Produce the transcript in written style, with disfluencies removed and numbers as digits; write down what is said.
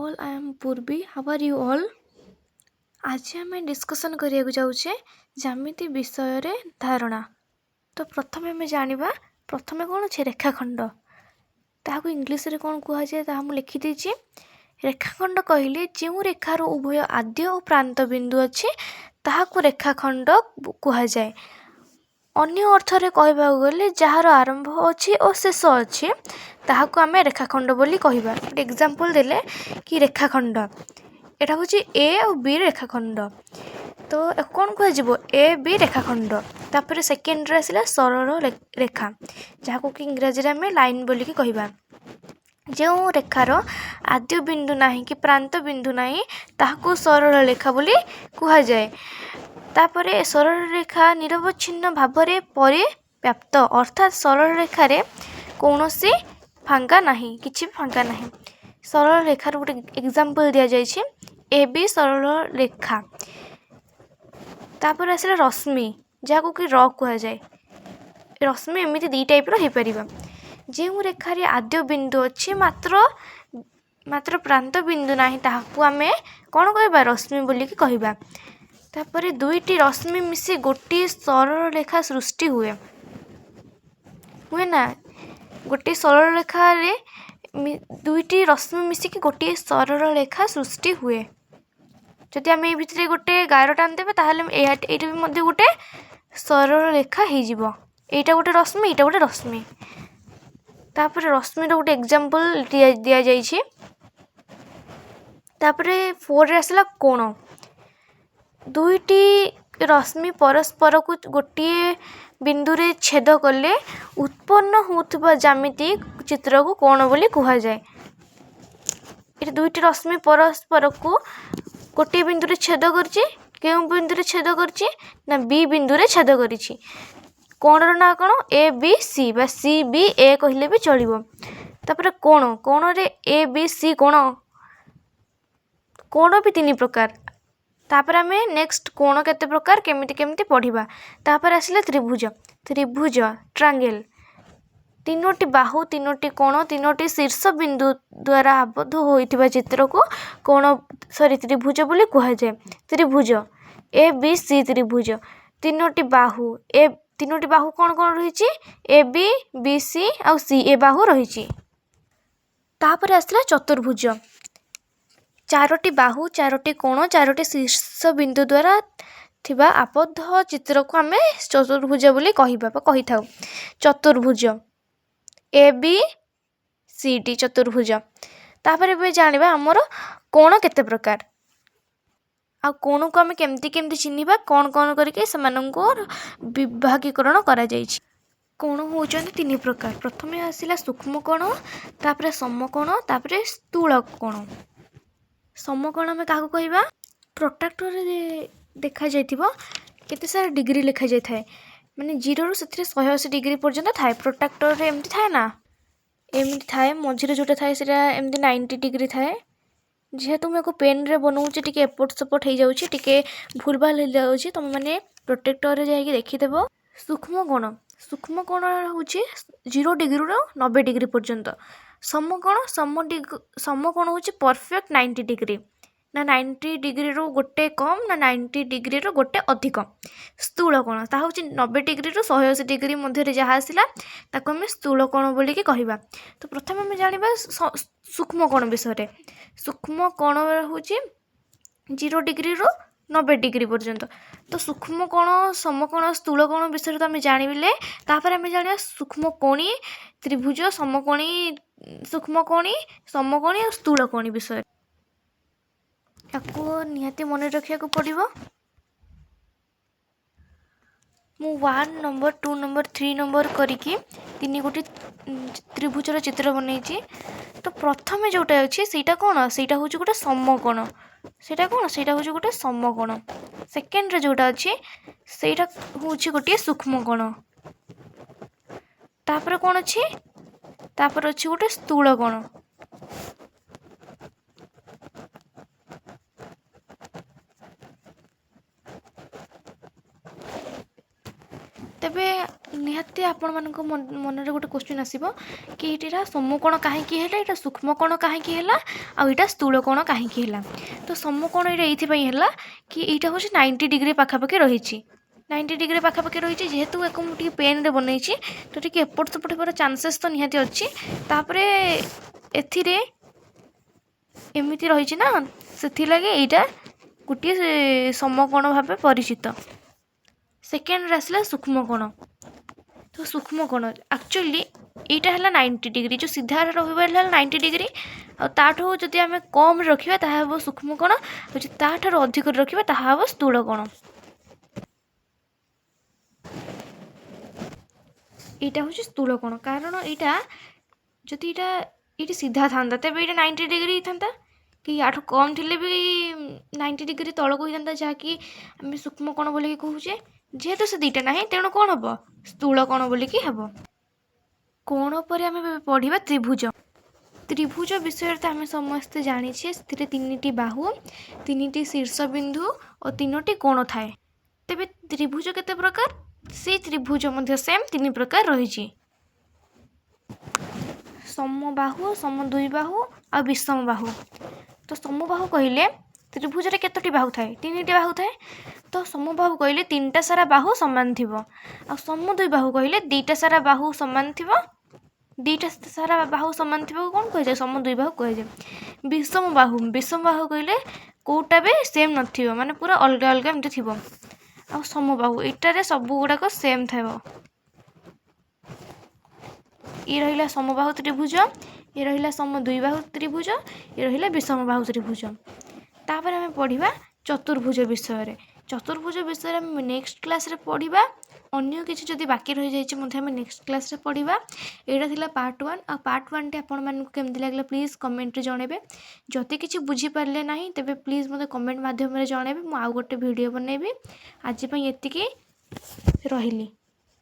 all, I am Purbi. How are you all? आज आम discussion करिया जाऊे ज्यामिति विषय धारणा। तो प्रथम आम जाना प्रथम कौन अच्छे रेखाखंड ताकू इंग्लीश रे कौन कहुए ता लिखिदी। रेखाखंड कहले जो रेखार उभय आद्य और प्रांत बिंदु अच्छे ताहाकू रेखाखंड कहुए। अन्य अर्थरे कहबा गले जार आरंभ अच्छी और शेष अच्छी ताहाकू आम रेखाखंड बोली कहबा। गोटे एग्जांपल देले कि रेखाखंड एटा हूँ ए और बी रेखाखंड। तो कौन कह ए बी रेखाखंड। तापर सेकेंड रे आसला सरल रेखा जहाँ कि इंग्राजी आम लाइन बोलिकी कहबा। जो रेखार आद्य बिंदु नाही कि प्रांत बिंदु नाही ताहाकू सरल रेखा बोली कहुए। तापरे सरल रेखा निरवच्छिन्न भाव में परिव्याप्त अर्थात सरल रेखा रे कौनसी फांका नाही, किछि फांका नाही। सरल रेखार गोटे एग्जांपल दिया जाइए ए बी सरल रेखा। तापर आसला रश्मि जहाँ कि र कहुए। रश्मि एमती दी टाइप हो पार जो रेखार आद्य बिंदु अच्छी मात्र प्रांत बिंदु नाही ताहाकू आमे कौन कहबा रश्मि बोलिकी कहबा। तापर दुईटी रश्मि मिसी गोटे सरल रेखा सृष्टि हुए ना। गोटे सरल रेखा रे दुईटी रश्मि मिसिकी गोटे सरल रेखा सृष्टि हुए। जदि आम ये भितर गोटे गार टाणिदेबा ताहले एटा भी गोटे सरल रेखा हो। एटा गोटे रश्मि एटा गोटे रश्मि। तापर रश्मि गोटे एग्जांपल दिया जाइए। तापर 4 रे आसला कोण। दुईटी रश्मि परस्पर को गोटे बिंदु रे छेद कले उत्पन्न होता ज्यामिति चित्र को कोण बोली कहुए। ये दुईटी रश्मि परस्पर को गोटे बिंदु रे छेद करछि। केउं बिंदु रे छेद करछि ना बी बिंदु रे छेद करिछि। कोणर ना कौन ए बी सी बा सी बी ए कहले भी चलिबो। तापर कोण रे ए बी सी कोण भी 3 प्रकार। तापर आम नेक्स्ट कोण केते प्रकार केमिति पढ़िबा। तापर आसले त्रिभुज ट्रायंगल। तीनोटी बाहु 3टी कोण 3टी शीर्ष बिंदु द्वारा आबद्ध होइतिबा चित्र को त्रिभुज बोली कहुए। त्रिभुज ए बी सी त्रिभुज। तीनोटी बाहु कौन रही ए बी बी सी आउ सी ए बाहु रही। तापर आसला चतुर्भुज 4टी बाहु 4टी कोण 4टी शीर्ष बिंदु द्वारा थिबा आबद्ध चित्र को आम चतुर्भुज बोली कही थाउ। चतुर्भुज ए बी सी डी चतुर्भुज। तापर जानिबा हमर कोण केते प्रकार आ कोण को आम केमती चिन्हिबा कौन करके सेमानंको विभागीकरण करा जाइछि। कोण होउचंती 3 प्रकार। प्रथमे आसिला सूक्ष्म कोण, तापर समकोण, तापर स्थूल कोण। समकोण आम क्या कहबा प्रोट्रैक्टर रे देखा जाइथिबो केते सारा डिग्री लिखा जाय थाए माने 0 रु सेथिरे 180 डिग्री पर्यंत थाए। प्रोट्रैक्टर रे एमती थाए ना एमती थाए मझिरे जोटा थाए सेटा एमती 90 डिग्री थाए। जेहेतु मैं पेन रे बनाऊँच टी एपट सपट हो जाऊँगी टी भूल भाल हो जाऊँगी तुम मैंने प्रोटेक्टर रे जाकि देखीदेव। सूक्ष्म कोण हूँ 0 डिग्री रु 90 डिग्री पर्यंत। समकोण हूँ परफेक्ट 90 डिग्री ना 90 डिग्री रु गोटे कम ना 90 डिग्री रु गोटे अधिक। स्थूल कोण ता हूँ 90 डिग्री रु 180 डिग्री मध्य जहाँ आसला ताको आम स्थूल कोण बोलिकी कहबा। तो प्रथम आम जानिबा सूक्ष्म कोण विषय। सूक्ष्म कोण हूँ 0 डिग्री रु 90 डिग्री पर्यंत। तो सूक्ष्म कोण समकोण स्थूल कोण विषय तो आम जानिले तापर आम जानिबा सूक्ष्म कोणी त्रिभुज समकोणी सूक्ष्म कोणी समकोणी और स्थूल कोणी विषय। आपको निहाती मन रखा पड़ो। मु 1 नंबर 2 नंबर 3 नंबर करिकी 3 गोटी त्रिभुजर चित्र बनई। तो प्रथमे जोटा अच्छी सेटा कौन सेटा हूँ गोटे समकोण। सेटा कौन सेटा हूँ गोटे समकोण। सेकेंड रे जोटा अच्छी सेटा हूँ गोटे सूक्ष्म कोण। तापर कौन अच्छी तापर अच्छी गोटे स्थूल कोण। तेबे ନିହାତି ଆପଣମାନଙ୍କ ମନରେ ଗୋଟେ କ୍ୱେଶ୍ଚିନ୍ ଆସିବ କି ଏଇଟା ସମକୋଣ କାହିଁକି ହେଲା, ଏଇଟା ସୂକ୍ଷ୍ମକୋଣ କାହିଁକି ହେଲା, ଆଉ ଏଇଟା ସ୍ଥୂଳକୋଣ କାହିଁକି ହେଲା। ତ ସମକୋଣ ଏଇଟା ଏଇଥିପାଇଁ ହେଲା କି ଏଇଟା ହେଉଛି 90 ଡିଗ୍ରୀ ପାଖାପାଖି ରହିଛି। 90 ଡିଗ୍ରୀ ପାଖାପାଖି ରହିଛି, ଯେହେତୁ ୟାକୁ ମୁଁ ଟିକେ ପେନ୍ରେ ବନେଇଛି ତ ଟିକେ ଏପଟ ସେପଟ ହେବାର ଚାନ୍ସେସ୍ ତ ନିହାତି ଅଛି। ତାପରେ ଏଥିରେ ଏମିତି ରହିଛି ନା, ସେଥିଲାଗି ଏଇଟା ଗୋଟିଏ ସମକୋଣ ଭାବେ ପରିଚିତ। ସେକେଣ୍ଡରେ ଆସିଲା ସୂକ୍ଷ୍ମକୋଣ। ତ ସୂକ୍ଷ୍ମକୋଣ ଆକ୍ଚୁଆଲି ଏଇଟା ହେଲା 90 ଡିଗ୍ରୀ, ଯେଉଁ ସିଧା ରହିବା ହେଲା 90 ଡିଗ୍ରୀ, ଆଉ ତାଠୁ ଯଦି ଆମେ କମ୍ରେ ରଖିବା ତାହା ହେବ ସୂକ୍ଷ୍ମକୋଣ, ଆଉ ଯଦି ତାଠାରୁ ଅଧିକରେ ରଖିବା ତାହା ହେବ ସ୍ଥୂଳକୋଣ। ଏଇଟା ହେଉଛି ସ୍ଥୂଳକୋଣ, କାରଣ ଏଇଟା ଯଦି ଏଇଠି ସିଧା ଥାନ୍ତା ତେବେ ଏଇଟା 90 ଡିଗ୍ରୀ ହେଇଥାନ୍ତା, କି ୟାଠୁ କମ୍ ଥିଲେ ବି 90 ଡିଗ୍ରୀ ତଳକୁ ହେଇଥାନ୍ତା, ଯାହାକି ଆମେ ସୂକ୍ଷ୍ମକୋଣ ବୋଲିକି କହୁଛେ। ଯେହେତୁ ସେ ଦୁଇଟା ନାହିଁ ତେଣୁ କ'ଣ ହେବ, ସ୍ଥୂଳକୋଣ ବୋଲିକି ହେବ। କୋଣ ପରେ ଆମେ ପଢ଼ିବା ତ୍ରିଭୁଜ। ତ୍ରିଭୁଜ ବିଷୟରେ ତ ଆମେ ସମସ୍ତେ ଜାଣିଛେ, ସେଥିରେ 3ଟି ବାହୁ, 3ଟି ଶୀର୍ଷବିନ୍ଦୁ ଓ 3ଟି କୋଣ ଥାଏ। ତେବେ ତ୍ରିଭୁଜ କେତେ ପ୍ରକାର? ସେଇ ତ୍ରିଭୁଜ ମଧ୍ୟ ସେମ୍ 3 ପ୍ରକାର ରହିଛି। ସମବାହୁ, ସମଦ୍ୱିବାହୁ ଆଉ ବିଷମବାହୁ। ତ ସମବାହୁ କହିଲେ ତ୍ରିଭୁଜରେ କେତୋଟି ବାହୁ ଥାଏ? 3ଟି ବାହୁ ଥାଏ। ତ ସମବାହୁ କହିଲେ 3ଟା ସାରା ବାହୁ ସମାନ ଥିବ, ଆଉ ସମଦ୍ୱିବାହୁ କହିଲେ 2ଟା ସାରା ବାହୁ ସମାନ ଥିବ। 2ଟା ସାରା ବାହୁ ସମାନ ଥିବାକୁ କ'ଣ କୁହାଯାଏ? ସମଦ୍ୱିବାହୁ କୁହାଯାଏ। ବିଷମବାହୁ କହିଲେ କେଉଁଟା ବି ସେମ୍ ନଥିବ, ମାନେ ପୁରା ଅଲଗା ଅଲଗା ଏମିତି ଥିବ। ଆଉ ସମବାହୁ, ଏଇଟାରେ ସବୁ ଗୁଡ଼ାକ ସେମ୍ ଥିବ। ଇଏ ରହିଲା ସମବାହୁ ତ୍ରିଭୁଜ, ଇଏ ରହିଲା ସମଦ୍ୱିବାହୁ ତ୍ରିଭୁଜ, ଇଏ ରହିଲା ବିଷମବାହୁ ତ୍ରିଭୁଜ। ତାପରେ ଆମେ ପଢ଼ିବା ଚତୁର୍ଭୁଜ ବିଷୟରେ। ଚତୁର୍ଭୁଜ ବିଷୟରେ ଆମେ ନେକ୍ସଟ କ୍ଲାସ୍ରେ ପଢ଼ିବା। ଅନ୍ୟ କିଛି ଯଦି ବାକି ରହିଯାଇଛି ମଧ୍ୟ ଆମେ ନେକ୍ସଟ କ୍ଲାସ୍ରେ ପଢ଼ିବା। ଏଇଟା ଥିଲା ପାର୍ଟ 1, ଆଉ ପାର୍ଟ 1ଟି ଆପଣମାନଙ୍କୁ କେମିତି ଲାଗିଲା ପ୍ଲିଜ୍ କମେଣ୍ଟରେ ଜଣାଇବେ। ଯଦି କିଛି ବୁଝିପାରିଲେ ନାହିଁ ତେବେ ପ୍ଲିଜ୍ ମୋତେ କମେଣ୍ଟ ମାଧ୍ୟମରେ ଜଣାଇବେ, ମୁଁ ଆଉ ଗୋଟେ ଭିଡ଼ିଓ ବନେଇବି। ଆଜି ପାଇଁ ଏତିକି, ରହିଲି।